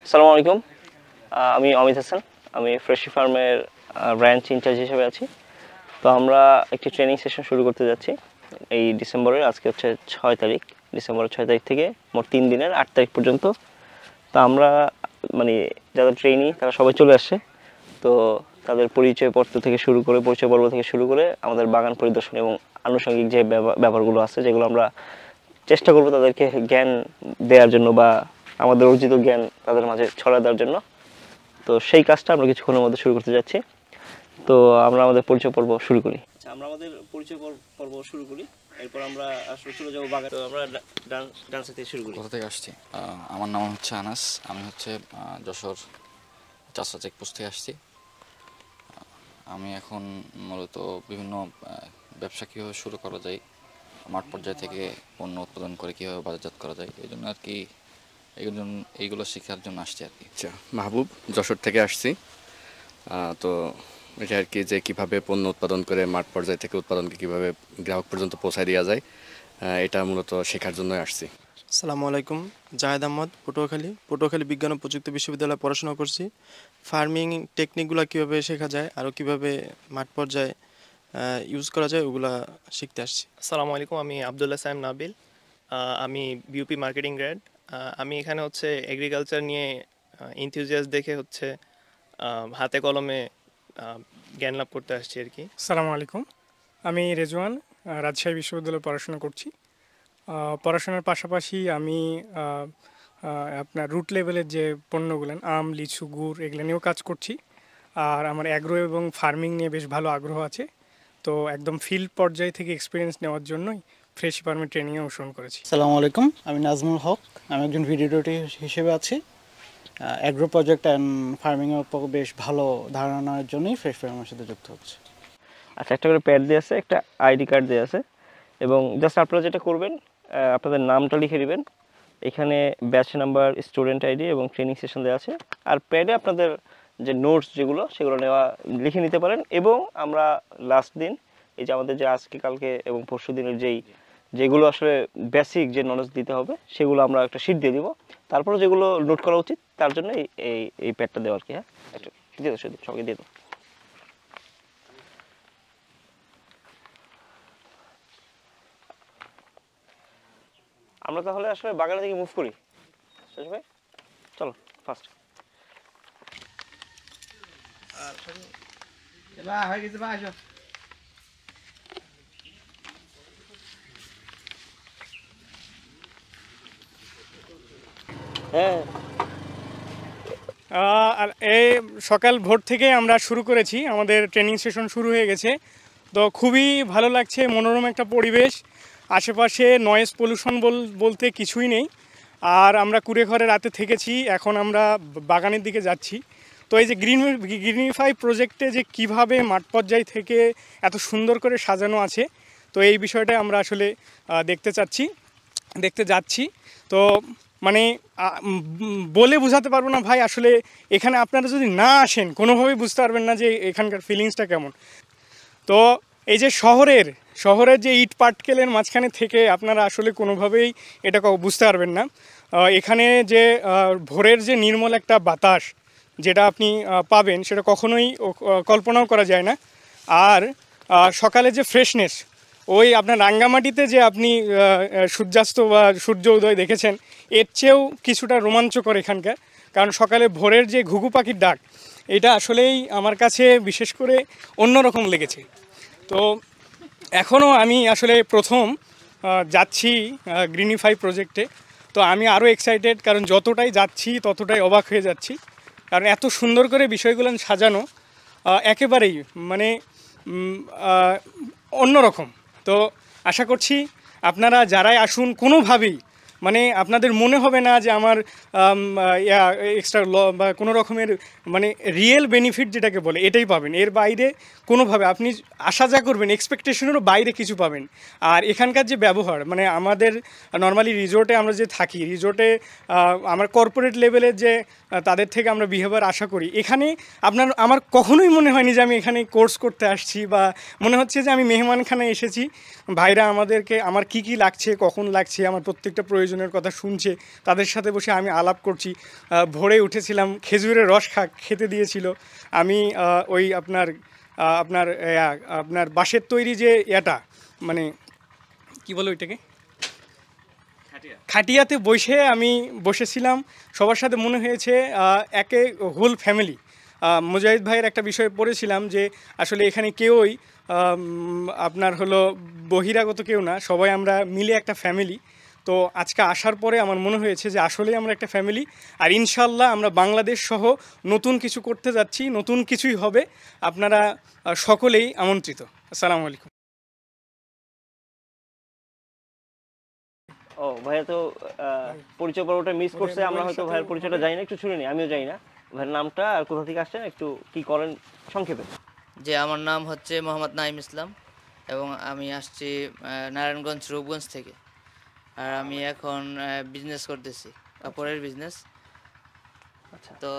আসসালামু আলাইকুম। আমি অমিত হাসান। আমি ফ্রেশি ফার্মের ব্রাঞ্চ ইনচার্জ হিসেবে আছি। তো আমরা একটি ট্রেনিং সেশন শুরু করতে যাচ্ছি এই ডিসেম্বরের। আজকে হচ্ছে 6 তারিখ, ডিসেম্বরের 6 তারিখ থেকে মোট 3 দিনের 8 তারিখ পর্যন্ত। তো আমরা মানে যারা ট্রেনি তারা সবাই চলে আসছে। তো তাদের পরিচয়পত্র থেকে শুরু করে পরিচয় পর্ব থেকে শুরু করে আমাদের বাগান পরিদর্শন এবং আনুষঙ্গিক যে ব্যাপারগুলো আছে, যেগুলো আমরা চেষ্টা করব তাদেরকে জ্ঞান দেওয়ার জন্য বা আমাদের অর্জিত জ্ঞান তাদের মাঝে ছড়া দেওয়ার জন্য। তো সেই কাজটা আমরা কিছুক্ষণের মধ্যে শুরু করতে যাচ্ছি। তো আমরা আমাদের পরিচয় পর্ব শুরু করি। আচ্ছা, আমরা আমাদের পরিচয় পর্ব শুরু করি। এরপর আমরা আসলে চলে যাবো বাগান। তো আমরা ডান্স থেকে শুরু করি। কোথা থেকে আসছি? আমার নাম হচ্ছে আনাস। আমি হচ্ছে যশোর চাষা চেকপোস্ট থেকে আসছি। আমি এখন মূলত বিভিন্ন ব্যবসা কীভাবে শুরু করা যায়, মাঠ পর্যায় থেকে পণ্য উৎপাদন করে কীভাবে বাজারজাত করা যায়, এই জন্য আর কি এইগুলো শেখার জন্য আসছি আর কি। আচ্ছা, মাহবুব, যশোর থেকে আসছি। তো এটা আর কি, যে কীভাবে পণ্য উৎপাদন করে মাঠ পর্যায় থেকে উৎপাদনকে কীভাবে গ্রাহক পর্যন্ত পৌঁছায় দেওয়া যায়, এটা মূলত শেখার জন্যই আসছি। আসসালামু আলাইকুম। জাহেদ আহমদ, পটুয়াখালী বিজ্ঞান ও প্রযুক্তি বিশ্ববিদ্যালয়ে পড়াশোনা করছি। ফার্মিং টেকনিকগুলো কীভাবে শেখা যায় আর কীভাবে মাঠ পর্যায়ে ইউজ করা যায় ওগুলা শিখতে আসছি। আসসালামু আলাইকুম, আমি আবদুল্লাহ সাইম নাবিল। আমি বিউপি মার্কেটিং গ্র্যাড। আমি এখানে হচ্ছে এগ্রিকালচার নিয়ে ইনথিউজিয়াস্ট দেখে হচ্ছে হাতে কলমে জ্ঞান লাভ করতে আসছি আর কি। আসসালামু আলাইকুম, আমি রেজওয়ান, রাজশাহী বিশ্ববিদ্যালয়ে পড়াশোনা করছি। পড়াশোনার পাশাপাশি আমি আপনার রুট লেভেলের যে পণ্যগুলো আম, লিচু, গুড় এগুলো নিয়েও কাজ করছি। আর আমার অ্যাগ্রো এবং ফার্মিং নিয়ে বেশ ভালো আগ্রহ আছে। তো একদম ফিল্ড পর্যায় থেকে এক্সপিরিয়েন্স নেওয়ার জন্যই ফ্রেশি ফার্মের ট্রেনিংয়ে অংশগ্রহণ করেছি। আসসালামু আলাইকুম, আমি নাজমুল হক। আমি একজন ভিডিও এডিটর হিসেবে আছি। অ্যাগ্রো প্রজেক্ট অ্যান্ড ফার্মিংয়ের উপর বেশ ভালো ধারণার জন্যই ফ্রেশ ফার্মের সাথে যুক্ত হচ্ছে। আচ্ছা, একটা করে প্যাড দিয়ে আছে, একটা আইডি কার্ড দিয়ে আছে, এবং জাস্ট আপনারা যেটা করবেন আপনাদের নামটা লিখে দিবেন। এখানে ব্যাচ নাম্বার, স্টুডেন্ট আইডি এবং ট্রেনিং সেশন দেওয়া আছে। আর প্যাডে আপনাদের যে নোটস যেগুলো সেগুলো লিখে নিতে পারেন। এবং আমরা লাস্ট দিন এই যে আমাদের যে আজকে, কালকে এবং পরশু দিনের যেগুলো আসলে বেসিক যে নলেজ দিতে হবে সেগুলো আমরা একটা শিট দিয়ে দিব। তারপরে যেগুলো নোট করা উচিত তার জন্য এই প্যাডটা দেওয়া আর কি। হ্যাঁ, একটা দিয়ে দাও, সবাইকে দিয়ে দাও। আমরা তাহলে আসলে বাগানের দিকে মুভ করি। ভাই চলো ফার্স্ট। হ্যাঁ, আর এই সকাল ভোর থেকে আমরা শুরু করেছি, আমাদের ট্রেনিং সেশন শুরু হয়ে গেছে। তো খুবই ভালো লাগছে, মনোরম একটা পরিবেশ, আশেপাশে নয়েজ পলিউশন বলতে কিছুই নেই। আর আমরা কুড়েঘরে রাতে থেকেছি, এখন আমরা বাগানের দিকে যাচ্ছি। তো এই যে গ্রিনিফাই প্রজেক্টে যে কিভাবে মাঠ পর্যায় থেকে এত সুন্দর করে সাজানো আছে, তো এই বিষয়টা আমরা আসলে দেখতে যাচ্ছি। তো মানে বলে বোঝাতে পারবো না ভাই, আসলে এখানে আপনারা যদি না আসেন কোনোভাবেই বুঝতে পারবেন না যে এখানকার ফিলিংসটা কেমন। তো এই যে শহরের যে ইট পাটকেলের মাঝখানে থেকে আপনারা আসলে কোনোভাবেই এটা বুঝতে পারবেন না। এখানে যে ভোরের যে নির্মল একটা বাতাস যেটা আপনি পাবেন সেটা কখনোই কল্পনাও করা যায় না। আর সকালে যে ফ্রেশনেস, ওই আপনার রাঙ্গামাটিতে যে আপনি সূর্যাস্ত বা সূর্য উদয় দেখেছেন, এর চেয়েও কিছুটা রোমাঞ্চকর এখানকার। কারণ সকালে ভোরের যে ঘুঘু পাখির ডাক, এটা আসলেই আমার কাছে বিশেষ করে অন্যরকম লেগেছে। তো এখনও আমি আসলে প্রথম যাচ্ছি গ্রিনিফাই প্রজেক্টে। তো আমি আরও এক্সাইটেড, কারণ যতটাই যাচ্ছি ততটাই অবাক হয়ে যাচ্ছি। কারণ এত সুন্দর করে বিষয়গুলো সাজানো, একেবারেই মানে অন্যরকম। তো আশা করছি আপনারা যারাই আসুন, কোনোভাবেই মানে আপনাদের মনে হবে না যে আমার এক্সট্রা বা কোনো রকমের মানে রিয়েল বেনিফিট যেটাকে বলে এটাই পাবেন। এর বাইরে কোনোভাবে আপনি আশা যা করবেন এক্সপেকটেশনেরও বাইরে কিছু পাবেন। আর এখানকার যে ব্যবহার, মানে আমাদের নর্মালি রিজোর্টে আমরা যে থাকি, রিজোর্টে আমার কর্পোরেট লেভেলের যে তাদের থেকে আমরা বিহেভিয়ার আশা করি, এখানে আমার কখনোই মনে হয়নি যে আমি এখানে কোর্স করতে আসছি, বা মনে হচ্ছে যে আমি মেহমানখানায় এসেছি। ভাইরা আমাদেরকে আমার কি লাগছে, কখন লাগছে, আমার প্রত্যেকটা প্রয়োজন প্রয়োজনের কথা শুনছে, তাদের সাথে বসে আমি আলাপ করছি। ভোরে উঠেছিলাম, খেজুরের রস খেতে দিয়েছিল। আমি ওই আপনার আপনার আপনার বাঁশের তৈরি যে মানে কি বলে ওইটাকে, খাটিয়াতে আমি বসেছিলাম। সবার সাথে মনে হয়েছে একে হোল ফ্যামিলি। মুজাহিদ ভাইয়ের একটা বিষয় পড়েছিলাম যে আসলে এখানে কেউই আপনার হলো বহিরাগত কেউ না, সবাই আমরা মিলে একটা ফ্যামিলি। তো আজকে আসার পরে আমার মনে হয়েছে যে আসলেই আমরা একটা ফ্যামিলি, আর ইনশাল্লাহ আমরা বাংলাদেশ সহ নতুন কিছু করতে যাচ্ছি, নতুন কিছুই হবে। আপনারা সকলেই আমন্ত্রিত। আসসালামু আলাইকুম। ও ভাইয়া তো পরিচয় পর্বটা মিস করছে, আমরা হয়তো ভাইয়ের পরিচয়টা জানি না, একটু শুনে নিই, আমিও জানি না ভাইয়ের নামটা আর কোথা থেকে আসছেন, একটু কি করেন সংক্ষেপে। যে আমার নাম হচ্ছে মোহাম্মদ নাইম ইসলাম এবং আমি আসছি নারায়ণগঞ্জ রূপগঞ্জ থেকে। আর আমি এখন বিজনেস করতেছি, কাপড়ের বিজনেস। আচ্ছা, তো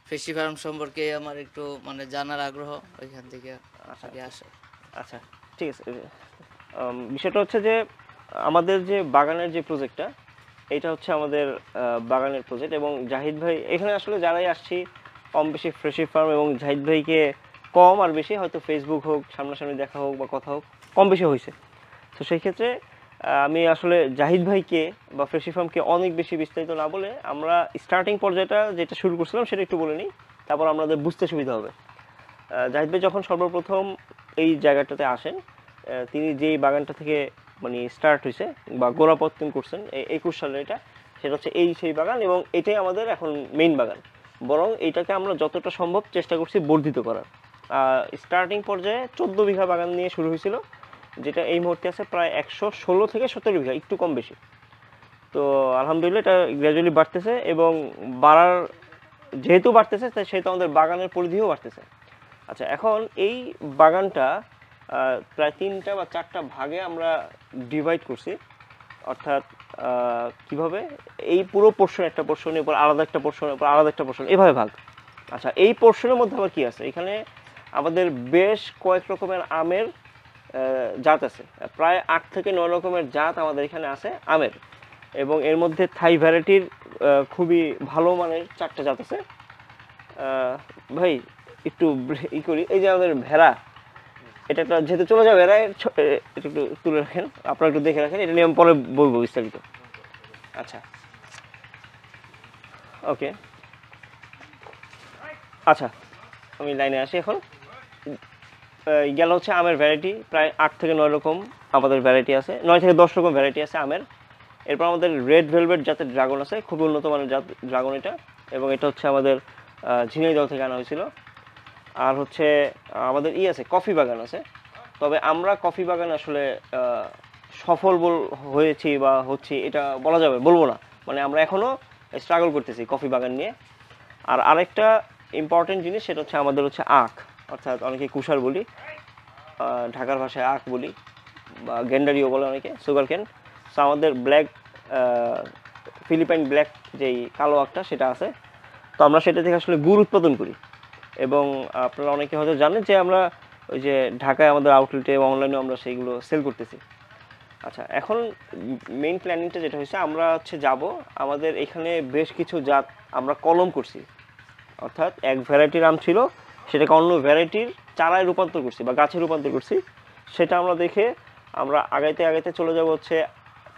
ফ্রেশি ফার্ম সম্পর্কে আমার একটু মানে জানার আগ্রহ, ওইখান থেকে আসে। আচ্ছা ঠিক আছে। বিষয়টা হচ্ছে যে আমাদের যে বাগানের যে প্রজেক্টটা, এটা হচ্ছে আমাদের বাগানের প্রজেক্ট, এবং জাহিদ ভাই এখানে আসলে যারাই আসছি কম বেশি ফ্রেশি ফার্ম এবং জাহিদ ভাইকে কম আর বেশি হয়তো ফেসবুক হোক, সামনাসামনি দেখা হোক বা কথা হোক, কম বেশি হয়েছে। তো সেই ক্ষেত্রে আমি আসলে জাহিদ ভাইকে বা ফ্রেশি ফার্মকে অনেক বেশি বিস্তারিত না বলে আমরা স্টার্টিং পর্যায়টা যেটা শুরু করছিলাম সেটা একটু বলে নিই, তারপর আমাদের বুঝতে সুবিধা হবে। জাহিদ ভাই যখন সর্বপ্রথম এই জায়গাটাতে আসেন, তিনি যেই বাগানটা থেকে মানে স্টার্ট হয়েছে বা গোড়াপত্তন করছেন 21 সালে, এটা সেটা হচ্ছে সেই বাগান, এবং এটাই আমাদের এখন মেইন বাগান। বরং এইটাকে আমরা যতটা সম্ভব চেষ্টা করছি বর্ধিত করার। স্টার্টিং পর্যায়ে 14 বিঘা বাগান নিয়ে শুরু হয়েছিল, যেটা এই মুহূর্তে আছে প্রায় 116 থেকে 17 বিঘা, একটু কম বেশি। তো আলহামদুলিল্লাহ এটা গ্র্যাজুয়ালি বাড়তেছে, এবং যেহেতু বাড়তেছে সেহেতু আমাদের বাগানের পরিধিও বাড়তেছে। আচ্ছা, এখন এই বাগানটা প্রায় 3টা বা 4টা ভাগে আমরা ডিভাইড করছি। অর্থাৎ কিভাবে, এই পুরো পোর্শন, একটা পোর্শনের উপর আলাদা একটা পোর্শনের উপর আলাদা একটা পোর্শন, এভাবে ভাগ। আচ্ছা, এই পোর্শনের মধ্যে আবার কি আছে, এখানে আমাদের বেশ কয়েক রকমের আমের জাত আছে, প্রায় 8 থেকে 9 রকমের জাত আমাদের এখানে আছে আমের, এবং এর মধ্যে থাই ভ্যারাইটির খুবই ভালো মানের 4টা জাত আছে। ভাই একটু করি, এই যে আমাদের ভেড়া, এটা একটা যেহেতু চলে যাবে, এটা একটু তুলে রাখেন, আপনারা একটু দেখে রাখেন, এটা নিয়ে আমি পরে বলবো বিস্তারিত। আচ্ছা ওকে, আচ্ছা আমি লাইনে আসি এখন। গেল হচ্ছে আমের ভ্যারাইটি, প্রায় 8 থেকে 9 রকম আমাদের ভ্যারাইটি আছে, 9 থেকে 10 রকম ভ্যারাইটি আছে আমের। এরপর আমাদের রেড ভেলভেট জাতের ড্রাগন আছে, খুবই উন্নত মানের জাত ড্রাগন এটা, এবং এটা হচ্ছে আমাদের ঝিনাইদহ থেকে আনা হয়েছিল। আর হচ্ছে আমাদের আছে কফি বাগান আছে, তবে আমরা কফি বাগান আসলে সফল হয়েছি বা হচ্ছি এটা বলবো না, মানে আমরা এখনও স্ট্রাগল করতেছি কফি বাগান নিয়ে। আর আরেকটা ইম্পর্টেন্ট জিনিস, সেটা হচ্ছে আমাদের হচ্ছে আখ, অর্থাৎ অনেকে কুশার বলি, ঢাকার ভাষায় আখ বলি, বা গেন্ডারিও বলে অনেকে, সুগার কেন। সো আমাদের ব্ল্যাক ফিলিপাইন ব্ল্যাক যেই কালো আখটা সেটা আছে, তো আমরা সেটা থেকে আসলে গুড় উৎপাদন করি। এবং আপনারা অনেকে হয়তো জানেন যে আমরা ওই যে ঢাকায় আমাদের আউটলেটে এবং অনলাইনে আমরা সেইগুলো সেল করতেছি। আচ্ছা, এখন মেইন প্ল্যানিংটা যেটা হয়েছে, আমরা হচ্ছে যাব, আমাদের এখানে বেশ কিছু জাত আমরা কলম করছি, অর্থাৎ এক ভ্যারাইটির আম ছিল সেটাকে অন্য ভ্যারাইটির চারায় রূপান্তর করছি বা গাছে রূপান্তর করছি। সেটা আমরা দেখে আমরা আগাইতে চলে যাব হচ্ছে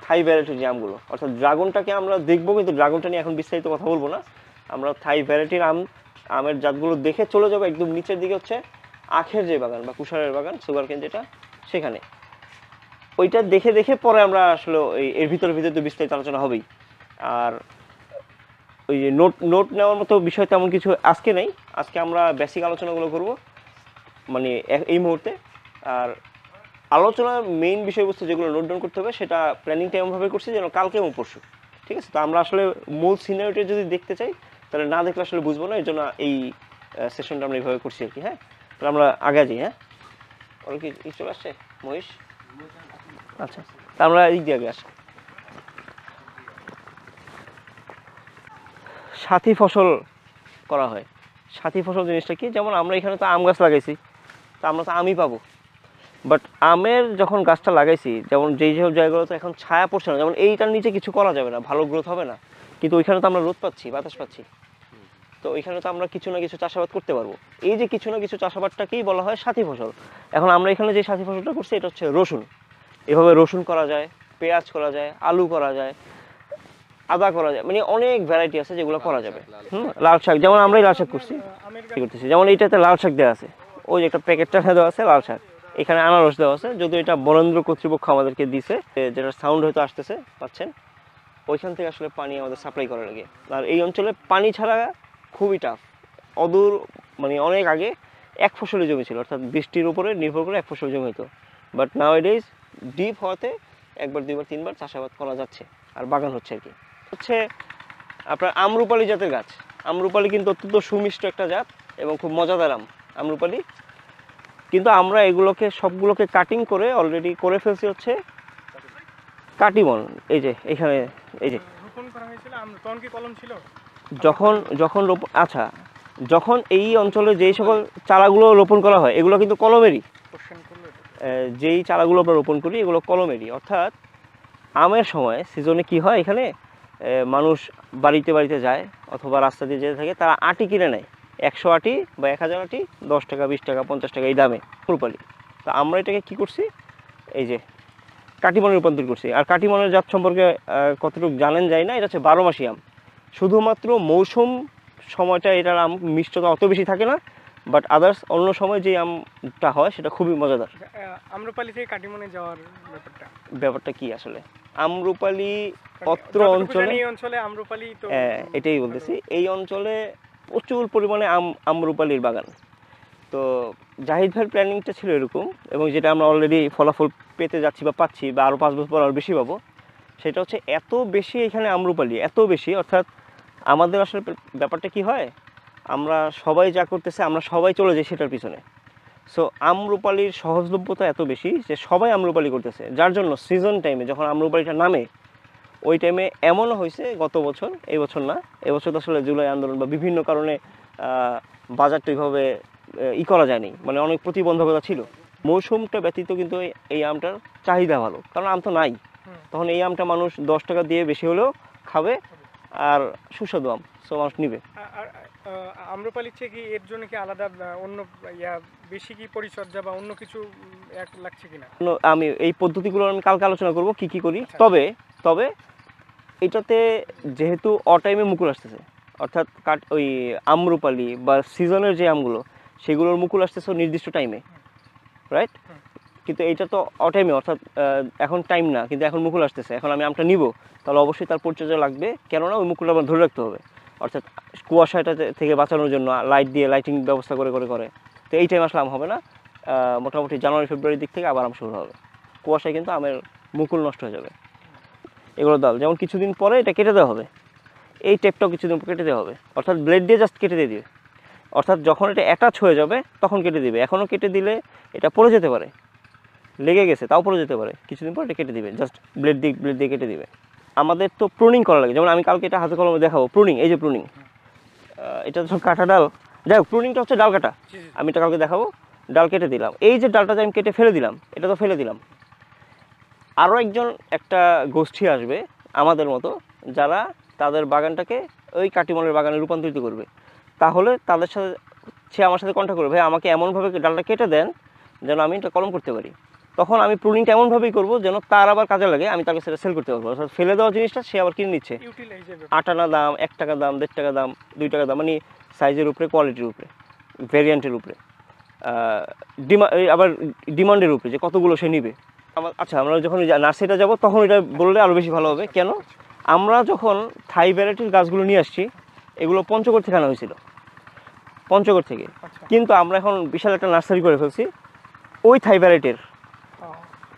থাই ভ্যারাইটির যে আমগুলো, অর্থাৎ ড্রাগনটাকে আমরা দেখবো, কিন্তু ড্রাগনটা নিয়ে এখন বিস্তারিত কথা বলবো না। আমরা থাই ভ্যারাইটির আমের জাতগুলো দেখে চলে যাবো একদম নিচের দিকে, হচ্ছে আখের যে বাগান বা কুশারের বাগান, সুগার কেন যেটা, সেখানে ওইটা দেখে পরে আমরা আসলে এর ভিতরে তো বিস্তারিত আলোচনা হবেই। আর ওই যে নোট নেওয়ার মতো বিষয় তেমন কিছু আজকে নেই, আজকে আমরা বেসিক আলোচনাগুলো করব মানে এই মুহূর্তে। আর আলোচনার মেইন বিষয়বস্তু যেগুলো নোট ডাউন করতে হবে, সেটা প্ল্যানিংটা এমনভাবে করছি যেন কালকে এবং পরশু, ঠিক আছে? তো আমরা আসলে মূল সিনারিওটা যদি দেখতে চাই, তাহলে না দেখলে আসলে বুঝবো না, এর জন্য এই সেশনটা আমরা এইভাবে করছি আর কি। হ্যাঁ, তাহলে আমরা আগে যাই। হ্যাঁ, ওর কি চলে আসছে মহিষ? আচ্ছা, তা আমরা এই দিয়ে আগে আসি। সাথী ফসল করা হয়। সাথী ফসল জিনিসটা কি, যেমন আমরা এখানে তো আম গাছ লাগাইছি, তো আমরা তো আমই পাবো, বাট আমের যখন গাছটা লাগাইছি, যেমন যেই সব জায়গাগুলোতে এখন ছায়া পড়ছে না, যেমন এইটার নিচে কিছু করা যাবে না, ভালো গ্রোথ হবে না, কিন্তু ওইখানে তো আমরা রোদ পাচ্ছি, বাতাস পাচ্ছি, তো ওইখানে তো আমরা কিছু না কিছু চাষাবাদ করতে পারবো। এই যে কিছু না কিছু চাষাবাদটাকেই বলা হয় সাথী ফসল। এখন আমরা এখানে যে সাথী ফসলটা করছি এটা হচ্ছে রসুন। এভাবে রসুন করা যায়, পেঁয়াজ করা যায়, আলু করা যায়, আদা করা যায়, মানে অনেক ভ্যারাইটি আছে যেগুলো করা যাবে। লাল শাক, যেমন আমরাই লাল শাক করছি, করতেছি, যেমন এইটাতে লাল শাক দেওয়া আছে, ওই যে একটা প্যাকেটটা দেওয়া আছে লাল শাক, এখানে আনারস দেওয়া আছে, যদিও এটা বরেন্দ্র কর্তৃপক্ষ আমাদেরকে দিছে, যেটা সাউন্ড হয়তো আসতেছে পাচ্ছেন, ওইখান থেকে আসলে পানি আমাদের সাপ্লাই করা লাগে। আর এই অঞ্চলে পানি ছাড়া খুবই টাফ। অদূর মানে অনেক আগে এক ফসলি জমি ছিল, অর্থাৎ বৃষ্টির উপরে নির্ভর করে এক ফসলি জমি হতো, বাট নাও এডেজ ডিপ হওয়াতে একবার দুইবার তিনবার চাষাবাদ করা যাচ্ছে আর বাগান হচ্ছে আর কি। হচ্ছে আপনার আমরুপালি জাতের গাছ। আমরুপালি কিন্তু অত্যন্ত সুমিষ্ট একটা জাত এবং খুব মজাদার আমরুপালি, কিন্তু আমরা এগুলোকে সবগুলোকে কাটিং করে অলরেডি করে ফেলছি হচ্ছে কাটিমন। এই যে এখানে এই যে রোপণ করা হয়েছিল তখন কি কলম ছিল? যখন আচ্ছা, যখন এই অঞ্চলে যেই সকল চারাগুলো রোপণ করা হয় এগুলো কিন্তু কলমেরই। যেই চারাগুলো আমরা রোপণ করি এগুলো কলমেরই, অর্থাৎ আমের সময় সিজনে কি হয়, এখানে মানুষ বাড়িতে বাড়িতে যায় অথবা রাস্তা দিয়ে যেতে থাকে, তারা আটি কিনে নেয়, 100 আটি বা 1000 আটি 10 টাকা 20 টাকা 50 টাকা এই দামে রূপালি। তো আমরা এটাকে কি করছি, এই যে কাটিমনে রূপান্তর করছি। আর কাটিমনের জাত সম্পর্কে কতটুকু জানেন যায় না, এটা হচ্ছে 12 মাসি আম। শুধুমাত্র মৌসুম সময়টা এটার আম মিষ্টতা অত বেশি থাকে না, বাট আদার্স অন্য সময় যে আমটা হয় সেটা খুবই মজাদার। আম্রপালি থেকে কাটিমনে যাওয়ার ব্যাপারটা কি আসলে, আমরুপালি অত্র অঞ্চলে আম্রপালি তো এটাই বলতেছি, এই অঞ্চলে প্রচুর পরিমাণে আমরুপালির বাগান। তো জাহিদ ভাইয়ের প্ল্যানিংটা ছিল এরকম, এবং যেটা আমরা অলরেডি ফলাফল পেতে যাচ্ছি বা পাচ্ছি, বা আরও 5 বছর পর আরও বেশি পাবো, সেটা হচ্ছে এত বেশি এখানে আমরুপালি, এত বেশি, অর্থাৎ আমাদের আসলে ব্যাপারটা কি হয়, আমরা সবাই যা করতেছে আমরা সবাই চলে যাই সেটার পিছনে। সো আমরুপালির সহজলভ্যতা এত বেশি যে সবাই আমরুপালি করতেছে, যার জন্য সিজন টাইমে যখন আমরুপালিটা নামে ওই টাইমে এমনও হয়েছে গত বছর, এই বছর না, এবছর তো আসলে জুলাই আন্দোলন বা বিভিন্ন কারণে বাজারটা এইভাবে করা যায়নি, মানে অনেক প্রতিবন্ধকতা ছিল। মৌসুমটা ব্যতীত কিন্তু এই আমটার চাহিদা ভালো, কারণ আম তো নাই, তখন এই আমটা মানুষ 10 টাকা দিয়ে বেশি হলেও খাবে, আর সুস্বাদু আম, সো মানুষ নিবে। আম্রপালির চেয়ে কি এর জন্য কি আলাদা অন্য বেশি কি পরিচর্যা বা অন্য কিছু এক লাগছে কিনা? আমি এই পদ্ধতিগুলো আমি কালকে আলোচনা করব কি কি করি। তবে এটাতে যেহেতু অটাইমে মুকুল আসতেছে, অর্থাৎ ওই আমরুপালি বা সিজনের যে আমগুলো সেগুলোর মুকুল আসতেছে নির্দিষ্ট টাইমে, রাইট? কিন্তু এইটা তো অটাইমে, অর্থাৎ এখন টাইম না, কিন্তু এখন মুকুল আসতেছে, এখন আমি আমটা নিব, তাহলে অবশ্যই তার পরিচর্যা লাগবে, কেননা ওই মুকুলটা আমার ধরে রাখতে হবে, অর্থাৎ কুয়াশাটা থেকে বাঁচানোর জন্য লাইট দিয়ে লাইটিং ব্যবস্থা করে। তো এই টাইম আসলে আম হবে না, মোটামুটি জানুয়ারি ফেব্রুয়ারির দিক থেকে আবার আম শুরু হবে। কুয়াশায় কিন্তু আমের মুকুল নষ্ট হয়ে যাবে। এগুলো দাও, যেমন কিছুদিন পরে এটা কেটে দেওয়া হবে, এই টেপটাও কিছুদিন পর কেটে দেওয়া হবে, অর্থাৎ ব্লেড দিয়ে জাস্ট কেটে দিয়ে দিবে, অর্থাৎ যখন এটা অ্যাটাচ হয়ে যাবে তখন কেটে দিবে। এখনও কেটে দিলে এটা পড়ে যেতে পারে, লেগে গেছে তাও পড়ে যেতে পারে, কিছুদিন পর এটা কেটে দিবে, জাস্ট ব্লেড দিয়ে কেটে দিবে। আমাদের তো প্রুনিং করা লাগে, যেমন আমি কালকে এটা হাতে কলমে দেখাবো প্রুনিং, এই যে প্রুনিং, এটা তো কাটা ডাল, যাই হোক প্রুনিংটা হচ্ছে ডাল কাটা, আমি এটা কালকে দেখাবো। ডাল কেটে দিলাম, এই যে ডালটা যে আমি কেটে ফেলে দিলাম, এটা তো ফেলে দিলাম, আরও একটা গোষ্ঠী আসবে আমাদের মতো, যারা তাদের বাগানটাকে ওই কাটিমলের বাগানে রূপান্তরিত করবে, তাহলে তাদের সাথে সে আমার সাথে কন্ট্যাক্ট করবে, ভাই আমাকে এমনভাবে ডালটা কেটে দেন যেন আমি এটা কলম করতে পারি। তখন আমি প্রুনিংটা এমনভাবেই করবো যেন তার আবার কাজে লাগে, আমি তাকে সেটা সেল করতে পারবো। অর্থাৎ ফেলে দেওয়া জিনিসটা সে আবার কিনে নিচ্ছে, 8 আনা দাম, 1 টাকা দাম, 1.5 টাকা দাম, 2 টাকা দাম, মানে সাইজের উপরে, কোয়ালিটির উপরে, ভেরিয়েন্টের উপরে, আবার ডিমান্ডের উপরে যে কতগুলো সে নিবে। আচ্ছা, আমরা যখন নার্সারিটা যাব তখন এটা বললে আরও বেশি ভালো হবে। কেন, আমরা যখন থাই ভ্যারাইটির গাছগুলো নিয়ে আসছি এগুলো পঞ্চগড় থেকে আনা হয়েছিল, পঞ্চগড় থেকে, কিন্তু আমরা এখন বিশাল একটা নার্সারি করে ফেলছি ওই থাই ভ্যারাইটির,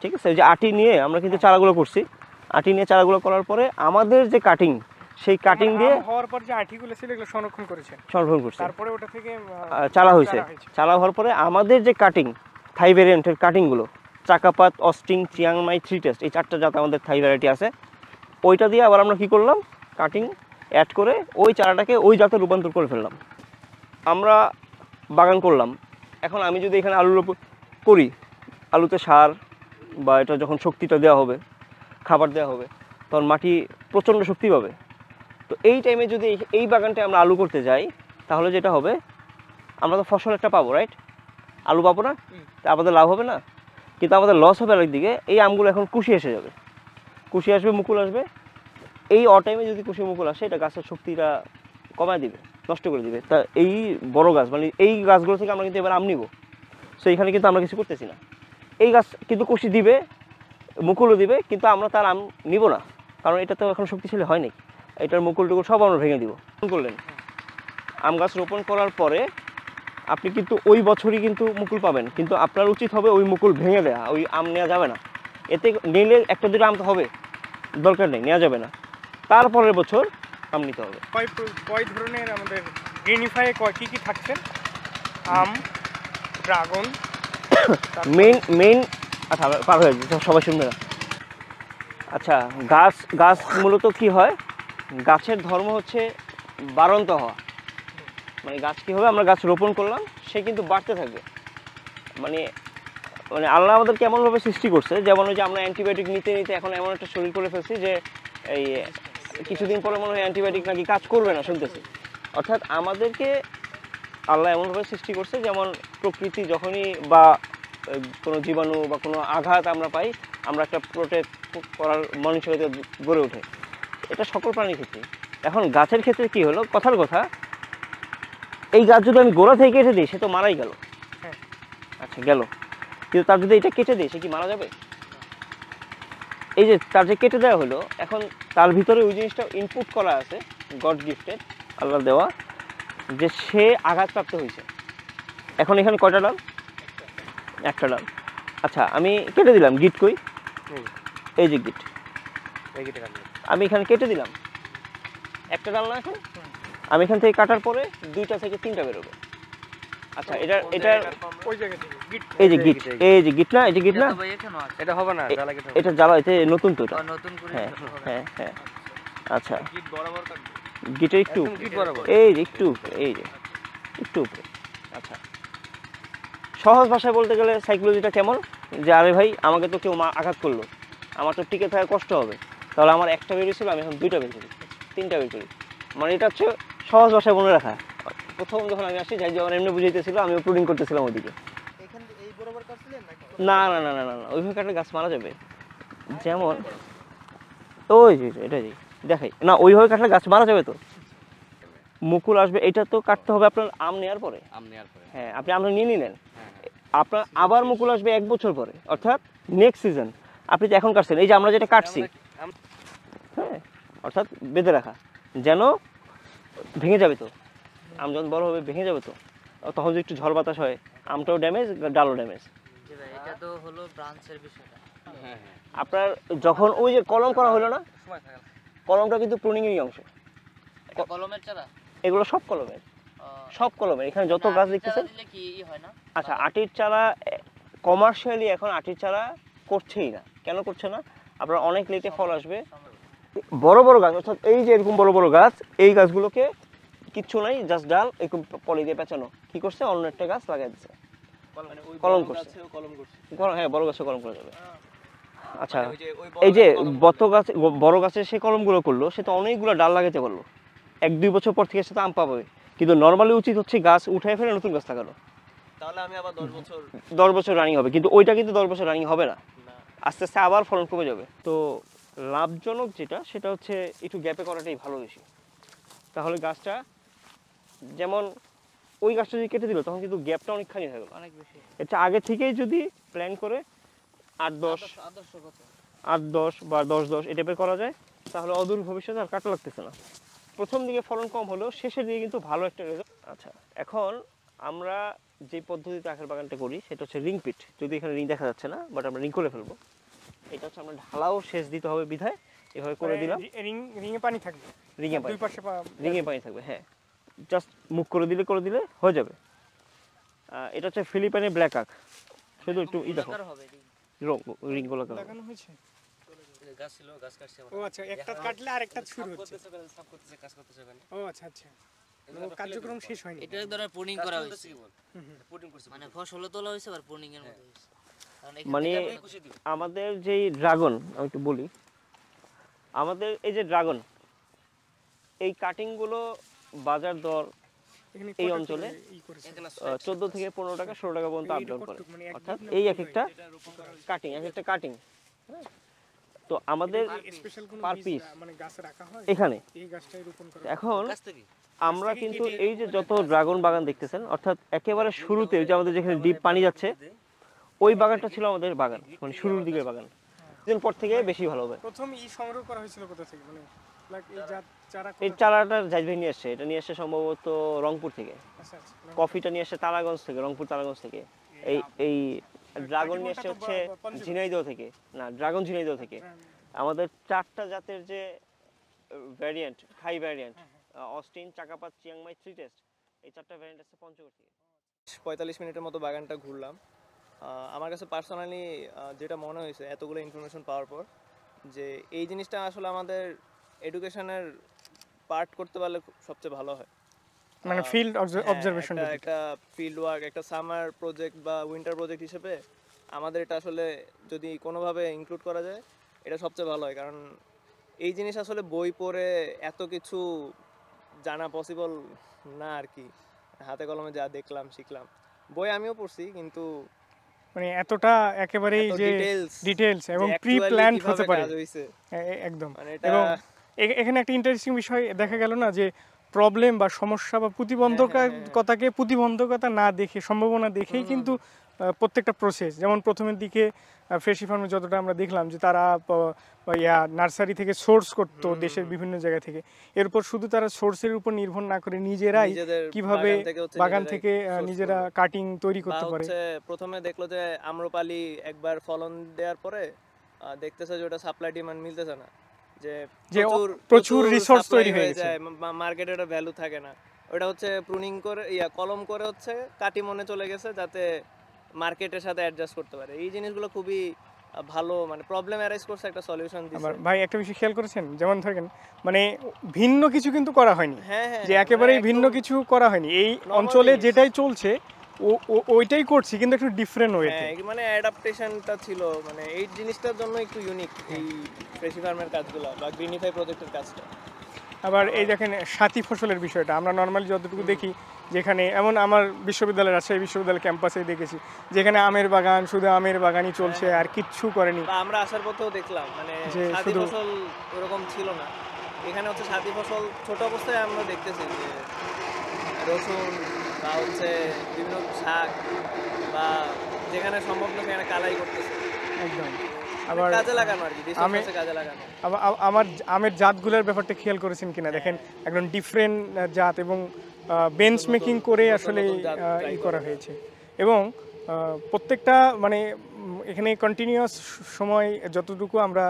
ঠিক আছে? ওই যে আটি নিয়ে আমরা কিন্তু চারাগুলো করছি, আটি নিয়ে চারাগুলো করার পরে আমাদের যে কাটিং, সেই কাটিং দিয়ে হওয়ার পর যে আটিগুলো ছিল এগুলো সংরক্ষণ করছি, তারপরে ওটা থেকে চারা হয়েছে। চারা হওয়ার পরে আমাদের যে কাটিং, থাই ভ্যারিয়েন্টের কাটিংগুলো, চাকাপাত, অস্টিং, চিয়াংমাই, 3 টেস্ট, এই 4টা জাত আমাদের থাই ভ্যারাইটি আছে, ওইটা দিয়ে আবার আমরা কি করলাম, কাটিং অ্যাড করে ওই চারাটাকে ওই জাতে রূপান্তর করে ফেললাম। আমরা বাগান করলাম, এখন আমি যদি এখানে আলু করি, আলুতে সার বা এটা যখন শক্তিটা দেওয়া হবে, খাবার দেওয়া হবে, তখন মাটি প্রচণ্ড শক্তি পাবে। তো এই টাইমে যদি এই বাগানটায় আমরা আলু করতে যাই, তাহলে যেটা হবে, আমরা তো ফসল একটা পাবো, রাইট? আলু পাবো না, তা আমাদের লাভ হবে না, কিন্তু আমাদের লস হবে আরেক দিকে। এই আমগুলো এখন কুশি এসে যাবে, কুশি আসবে, মুকুল আসবে। এই টাইমে যদি কুশি মুকুল আসে, এটা গাছের শক্তিটা কমায় দিবে, নষ্ট করে দিবে। তা এই বড় গাছ মানে এই গাছগুলো থেকে আমরা কিন্তু এবার আম নিব। সো এইখানে কিন্তু আমরা কিছু করতেছি না। এই গাছ কিন্তু কুশি দিবে, মুকুলও দিবে, কিন্তু আমরা তার আম নিব না, কারণ এটা তো এখন শক্তিশালী হয়নি। এটার মুকুল টুকুল সব আমরা ভেঙে দিব। করলেন আম গাছ রোপণ করার পরে আপনি কিন্তু ওই বছরই কিন্তু মুকুল পাবেন, কিন্তু আপনার উচিত হবে ওই মুকুল ভেঙে দেওয়া, ওই আম নেওয়া যাবে না। এতে নিলে একটা দুটো আম তো হবে, দরকার নেই, নেওয়া যাবে না। তারপরের বছর আম নিতে হবে। কয় ধরনের আমাদের গ্রিনিফাই কী কী থাকছে? আম, ড্রাগন, মেইন আচ্ছা পার হয়ে যাচ্ছে, সবাই শুনবে না। আচ্ছা, গাছ মূলত কি হয়, গাছের ধর্ম হচ্ছে বাড়ন্ত হওয়া। মানে গাছ কী হবে, আমরা গাছ রোপণ করলাম, সে কিন্তু বাড়তে থাকবে। মানে মানে আল্লাহ আমাদেরকে এমনভাবে সৃষ্টি করছে, যেমন ওই যে আমরা অ্যান্টিবায়োটিক নিতে নিতে এখন এমন একটা শরীর করে ফেলছি যে এই কিছুদিন পরে মনে হয় অ্যান্টিবায়োটিক নাকি কাজ করবে না, শুনতেছি। অর্থাৎ আমাদেরকে আল্লাহ এমনভাবে সৃষ্টি করছে, যেমন প্রকৃতি যখনই বা কোনো জীবাণু বা কোনো আঘাত আমরা পাই, আমরা একটা প্রোটেক্ট করার মানসিকতা গড়ে ওঠে। এটা সকল প্রাণীর ক্ষেত্রে। এখন গাছের ক্ষেত্রে কি হলো, কথার কথা, এই গাছ যদি আমি গোড়া থেকে কেটে দিই, সে তো মারাই গেল। আচ্ছা গেল, কিন্তু তার যদি এটা কেটে দিই, সে কি মারা যাবে? এই যে তার যে কেটে দেওয়া হলো, এখন তার ভিতরে ওই জিনিসটা ইনপুট করা আছে, গড গিফটেড, আল্লাহ দেওয়া, যে সে আঘাতপ্রাপ্ত হয়েছে। এখন এখানে কয়টা ডাল? একটা ডাল। আচ্ছা আমি কেটে দিলাম, গিট কই? এই যে গিট, আমি এখানে কেটে দিলাম, একটা ডাল না। এখন আমি এখান থেকে কাটার পরে 2টা থেকে 3টা বেরোবে। আচ্ছা এটা এই যে গিট, এই যে গিট না, এই যে গিট না, এটা হবে না, এটা জ্বালা, এটা নতুন তো, এটা নতুন করে হ্যাঁ হ্যাঁ হ্যাঁ। আচ্ছা গিটের একটু এই যে একটু এই যে একটু উপরে। আচ্ছা সহজ ভাষায় বলতে গেলে সাইকোলজিটা কেমন, যে আরে ভাই আমাকে তো কেউ আঘাত করলো, আমার তো টিকে থাকা কষ্ট হবে, তাহলে আমার একটা বেরিয়েছিল, আমি এখন 2টা বের করি, 3টা বের করি। মানে এটা হচ্ছে সহজ ভাষায় মনে রাখা। প্রথম যখন আমি আসি, যাই যখন এমনি বুঝাইতেছিল, আমিও প্রুডিং করতেছিলাম ওইদিকে। না না না না না না, ওইভাবে কাটলে গাছ মারা যাবে। যেমন ওই যে এটা যে দেখাই না, ওইভাবে কাটলে গাছ মারা যাবে। তো মুকুল আসবে, এটা তো কাটতে হবে আপনার আম নেওয়ার পরে। হ্যাঁ, আপনি আমটা নিয়ে নিলেন, আপনার আবার মুকুল আসবে 1 বছর পরে, অর্থাৎ নেক্সট সিজন। আপনি যে এখন কাটছেন, এই যে আমরা যেটা কাটছি, হ্যাঁ, অর্থাৎ বেঁধে রাখা, যেন ভেঙে যাবে। তো আম যখন বড় হবে ভেঙে যাবে, তো তখন যদি একটু ঝড় বাতাস হয়, আমটাও ড্যামেজ, ডালও ড্যামেজ। এটা তো হলো ব্রাঞ্চের বিষয়টা। আপনার যখন ওই যে কলম করা হলো না, কলমটা কিন্তু প্রুনিংয়েরই অংশ। কলমের চারা এগুলো সব কলমের, সব কলমের। এখানে যত গাছ দেখতেছেন, আচ্ছা আটির চারা কমার্শিয়ালি এখন আটির চারা করছেই না। কেন করছে না? আপনার অনেক লেটে ফল আসবে। বড় বড় গাছ, অর্থাৎ এই যে এরকম বড় বড় গাছ, এই গাছগুলোকে কিচ্ছু নাই, জাস্ট ডাল এরকম পলি দিয়ে পেঁচানো, কি করছে, অন্য একটা গাছ লাগাই দিচ্ছে, কলম করছে। হ্যাঁ, বড় গাছে কলম করা যাবে। আচ্ছা এই যে বড় গাছের সে কলমগুলো করলো, সে তো অনেকগুলো ডাল লাগাতে পারলো, 1-2 বছর পর থেকে সে তো আম পাবে। কিন্তু নর্মালি উচিত হচ্ছে গাছ উঠায় ফেলে নতুন গাছ লাগানো, তাহলে আমি আবার 10 বছর রানিং হবে। কিন্তু ওইটা কিন্তু 10 বছর রানিং হবে না, আস্তে আস্তে আবার ফলন কমে যাবে। তো লাভজনক যেটা, সেটা হচ্ছে একটু গ্যাপে করাটাই ভালো বেশি। তাহলে গাছটা যেমন ওই গাছটা যদি কেটে দিল, তখন কিন্তু গ্যাপটা অনেকখানি হয়ে গেল, অনেক বেশি। এটা আগে থেকেই যদি প্ল্যান করে 8-10 বা 10-10 এই টাইপের করা যায়, তাহলে অদূর ভবিষ্যতে আর কাটা লাগতেছে না। প্রথম দিকে ফলন কম হলেও শেষের দিকে কিন্তু ভালো একটা রেজাল্ট। আচ্ছা এখন আমরা যে পদ্ধতিতে আখের বাগানটা করি, সেটা হচ্ছে রিং পিট। যদি এখানে রিং দেখা যাচ্ছে না, বাট আমরা রিং করে ফেলবো। এটা হচ্ছে আমরা ঢালাও সেচ দিতে হবে বিধায় এভাবে করে দিলাম। রিংয়ে পানি থাকবে, দুই পাশে রিংয়ে পানি থাকবে, হ্যাঁ, জাস্ট মুখ করে দিলে হয়ে যাবে। এটা হচ্ছে ফিলিপাইনের ব্ল্যাক আখ, শুধু একটু দেখো রিং গুলো লাগানো হয়েছে। গাছ ছিল, গাছ কাটছে। ও আচ্ছা, একটা কাটলে আরেকটা শুরু হচ্ছে, সাফ করতেছে, কাজ করতেছে। ও আচ্ছা আচ্ছা, কার্যক্রম শেষ হয়নি। এটা এক ধরনের প্রুনিং করা হয়েছে, প্রুনিং করছে, মানে ফসল তোলা হয়েছে আর প্রুনিং এর মধ্যে হয়েছে। মানে আমাদের যেই ড্রাগন, আমি একটু বলি, আমাদের এই যে ড্রাগন, এই কাটিংগুলো বাজার দর এখানে এই কত অঞ্চলে করে ই করেছে? 14 থেকে 15 টাকা 16 টাকা পর্যন্ত আপ এইটা ডাউন করে। কতটুকু? মানে এক অর্থাৎ বিঘা এই না এক একটা কাটিং, এক একটা কাটিং। তো আমাদের স্পেশাল কোনো পার বীজ পিস মানে গাছ রাখা হয় এখানে। এই গাছটাই রোপণ করা এখন গাছ থেকে আমরা কিন্তু এই যে যত ড্রাগন বাগান দেখতেছেন, অর্থাৎ একেবারে শুরুতে যে আমাদের যেখানে ডিপ পানি যাচ্ছে ওই বাগানটা ছিল আমাদের বাগান, মানে শুরুর দিকের বাগান। কিছুদিন পর থেকে বেশি ভালো হবে। প্রথম সংগ্রহ করা হয়েছিল কোথা থেকে, মানে লাইক এই চারা এই চারাটা জাহিদ ভাই নিয়ে আসছে, এটা নিয়ে আসছে সম্ভবত রংপুর থেকে। আচ্ছা আচ্ছা কফিটা নিয়ে আসছে তারাগঞ্জ থেকে, রংপুর তারাগঞ্জ থেকে। এই ড্রাগন নিয়ে আসছে হচ্ছে ঝিনাইদহ থেকে, না ড্রাগন ঝিনাইদহ থেকে। আমাদের 4টা জাতের যে ভ্যারিয়েন্ট, থাই ভ্যারিয়েন্ট, অস্টিন, চাকাপাত, চিয়াংমাই, থ্রি টেস্ট, এই 4টা ভ্যারিয়েন্ট আছে পঞ্চগড় থেকে। 45 মিনিটের মতো বাগানটা ঘুরলাম। আমার কাছে পার্সোনালি যেটা মনে হয়েছে এতগুলো ইনফরমেশন পাওয়ার পর, যে এই জিনিসটা আসলে আমাদের এডুকেশনের পার্ট করতে পারলে সবচেয়ে ভালো হয়। মানে ফিল্ড অবজারভেশন, একটা ফিল্ড ওয়ার্ক, একটা সামার প্রজেক্ট বা উইন্টার প্রজেক্ট হিসেবে আমাদের এটা আসলে যদি কোনোভাবে ইনক্লুড করা যায় এটা সবচেয়ে ভালো হয়। কারণ এই জিনিস আসলে বই পড়ে এত কিছু জানা পসিবল না আর কি। হাতে কলমে যা দেখলাম শিখলাম, বই আমিও পড়ছি, কিন্তু মানে এতটা একেবারেই যে ডিটেইলস এবং প্রি প্ল্যান্ড হতে পারে একদম। এবং এখানে একটা ইন্টারেস্টিং বিষয় দেখা গেল না, যে প্রবলেম বা সমস্যা বা প্রতিবন্ধকতা না দেখে, সম্ভাবনা দেখেই কিন্তু প্রত্যেকটা প্রসেস, যেমন প্রথমের দিকে ফ্রেশি ফার্মে যতটা আমরা দেখলাম যে তারা নার্সারি থেকে সোর্স করতো দেশের বিভিন্ন জায়গা থেকে, এরপর শুধু তারা সোর্সের উপর নির্ভর না করে নিজেরাই কিভাবে বাগান থেকে নিজেরা কাটিং তৈরি করতে পারে। প্রথমে দেখলো যে আম্রপালি একবার ফলন দেওয়ার পরে দেখতেছে যে ওটা সাপ্লাই ডিমান্ড মিলতেছে না, যে প্রচুর রিসোর্স তৈরি হয়ে যায়, মার্কেটে ওটা ভ্যালু থাকে না। ওটা হচ্ছে প্রুনিং করে কলম করে হচ্ছে কাটি মনে চলে গেছে যাতে মার্কেটের সাথে অ্যাডজাস্ট করতে পারে। এই জিনিসগুলো খুবই ভালো, মানে প্রবলেম অ্যারাইজ করছে, একটা সলিউশন দিচ্ছে। ভাই একটা বিষয় খেয়াল করেছেন, যেমন ধরেন মানে ভিন্ন কিছু কিন্তু করা হয়নি, যে একেবারেই ভিন্ন কিছু করা হয়নি, এই অঞ্চলে যেটাই চলছে ওইটাই করছি, কিন্তু একটু ডিফারেন্ট ওয়েতে। মানে অ্যাডাপ্টেশনটা ছিল, মানে এই জিনিসটার জন্য একটু ইউনিক এই ফ্রেশি ফার্মের কাজগুলো বা গ্রিনিফাই প্রজেক্টের কাজটা। আবার এই দেখেন সাথী ফসলের বিষয়টা, আমরা নর্মালি যতটুকু দেখি, যেখানে এমন আমার বিশ্ববিদ্যালয়ের রাজশাহী বিশ্ববিদ্যালয় ক্যাম্পাসে দেখেছি যেখানে আমের বাগান, শুধু আমের বাগানই চলছে আর কিচ্ছু করেনি। আমরা আসার পথেও দেখলাম মানে সাথী ফসল ওরকম ছিল না, এখানে হচ্ছে সাথী ফসল ছোট অবস্থায় আমরা দেখতেছি যে রসুন বা হচ্ছে বিভিন্ন শাক বা যেখানে সম্ভব না সেখানে কালাই করতেছে একদম। আবার কাজে লাগানো আর কি, কাজে লাগানো। আমার আমের জাতগুলোর ব্যাপারটা খেয়াল করেছেন কিনা, দেখেন একদম ডিফারেন্ট জাত এবং বেঞ্চ মেকিং করে আসলে ই করা হয়েছে। এবং প্রত্যেকটা মানে এখানে কন্টিনিউয়াস সময় যতটুকু আমরা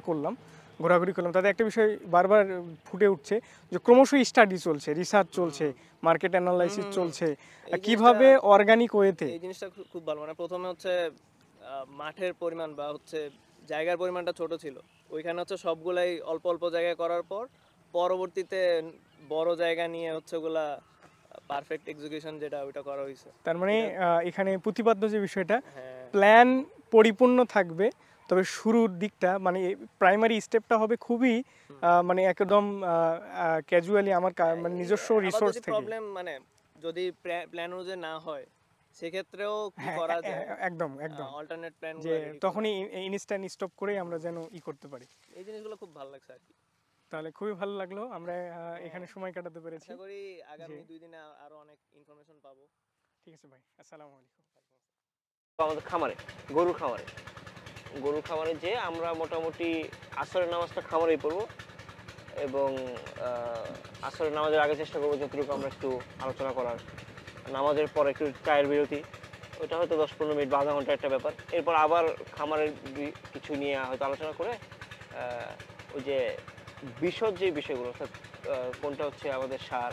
করলাম, ঘোরাঘুরি করলাম, তাতে একটা বিষয় বারবার ফুটে উঠছে যে ক্রমশ স্টাডি চলছে, রিসার্চ চলছে, মার্কেট অ্যানালাইসিস চলছে, কিভাবে অর্গানিক ওয়েতে। এই জিনিসটা খুব ভালো। মানে প্রথমে হচ্ছে মাঠের পরিমাণ বা হচ্ছে জায়গার পরিমাণটা ছোট ছিল, ওইখানে হচ্ছে সবগুলাই অল্প অল্প জায়গায় করার পর পরবর্তীতে বড় জায়গা নিয়ে হচ্ছে ওগুলা পারফেক্ট এক্সিকিউশন যেটা ওইটা করা হয়েছে। তার মানে এখানে প্রতিপাদ্য যে বিষয়টা, প্ল্যান পরিপূর্ণ থাকবে, তবে শুরুর দিকটা মানে প্রাইমারি স্টেপটা হবে খুবই মানে একদম ক্যাজুয়ালি আমার মানে নিজস্ব রিসোর্স থেকে। প্রবলেম মানে যদি প্ল্যান অনুযায়ী না হয় সেক্ষেত্রেও কি করা যায়, একদম অল্টারনেট প্ল্যান, যে তখনই ইনস্ট্যান্ট স্টপ করে আমরা যেন করতে পারি। এই জিনিসগুলো খুব ভালো লাগছে আর কি। তাহলে খুবই ভালো লাগলো, আমরা এখানে সময় কাটাতে পেরেছি। আশা করি আগামী 2 দিনে আরো অনেক ইনফরমেশন পাবো। ঠিক আছে ভাই, আসসালামু আলাইকুম। আমাদের খামারে, গরুর খামারে যে আমরা মোটামুটি আসরের নামাজটা খামারেই পড়বো এবং আসরের নামাজের আগে চেষ্টা করবো যতটুকু আমরা একটু আলোচনা করার, নামাজের পর একটু চায়ের বিরতি, ওইটা হয়তো 10-15 মিনিট বা আধা ঘন্টা একটা ব্যাপার। এরপর আবার খামারের কিছু নিয়ে হয়তো আলোচনা করে ওই যে বিশদ যে বিষয়গুলো, অর্থাৎ কোনটা হচ্ছে আমাদের সার,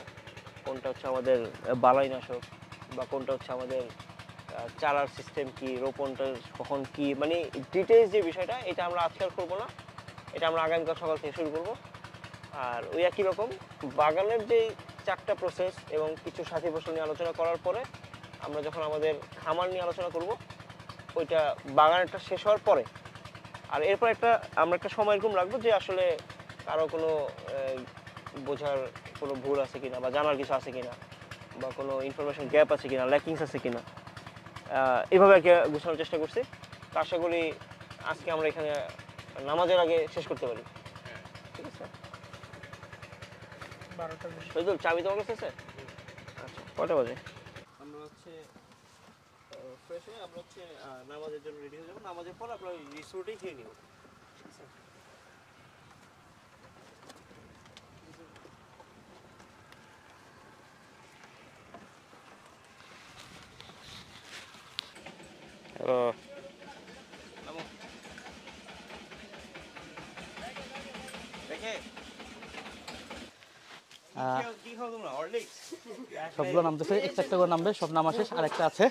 কোনটা হচ্ছে আমাদের বালাইনাশক, বা কোনটা হচ্ছে আমাদের চারার সিস্টেম কি, রোপণটা কখন কি, মানে ডিটেইলস যে বিষয়টা, এটা আমরা আজকে আর করবো না, এটা আমরা আগামীকাল সকাল থেকে শুরু করবো। আর ওই একই রকম বাগানের যে 4টা প্রসেস এবং কিছু সাথী ফসল নিয়ে আলোচনা করার পরে আমরা যখন আমাদের খামার নিয়ে আলোচনা করব, ওইটা বাগানটা শেষ হওয়ার পরে। আর এরপর আমরা একটা সময় এরকম রাখবো যে আসলে কারো কোনো বোঝার কোনো ভুল আছে কিনা বা জানার কিছু আছে কিনা বা কোনো ইনফরমেশন গ্যাপ আছে কিনা, ল্যাকিংস আছে কিনা, এভাবে আর কি গোছানোর চেষ্টা করছি। তো আশা করি আজকে আমরা এখানে নামাজের আগে শেষ করতে পারি। ঠিক আছে, 12টা শহীদুল চাবি তোমার কাছে আছে? আচ্ছা, কটা বাজে? আমরা হচ্ছে ফ্রেশ হয়ে আমরা হচ্ছে নামাজের জন্য রেডি হয়ে যাবো। নামাজের পর আমরা ওই রিসোর্টেই খেয়ে নিব। সবগুলো নামতেছে, একটা একটা করে নামবে, সব নামা শেষ, আরেকটা আছে।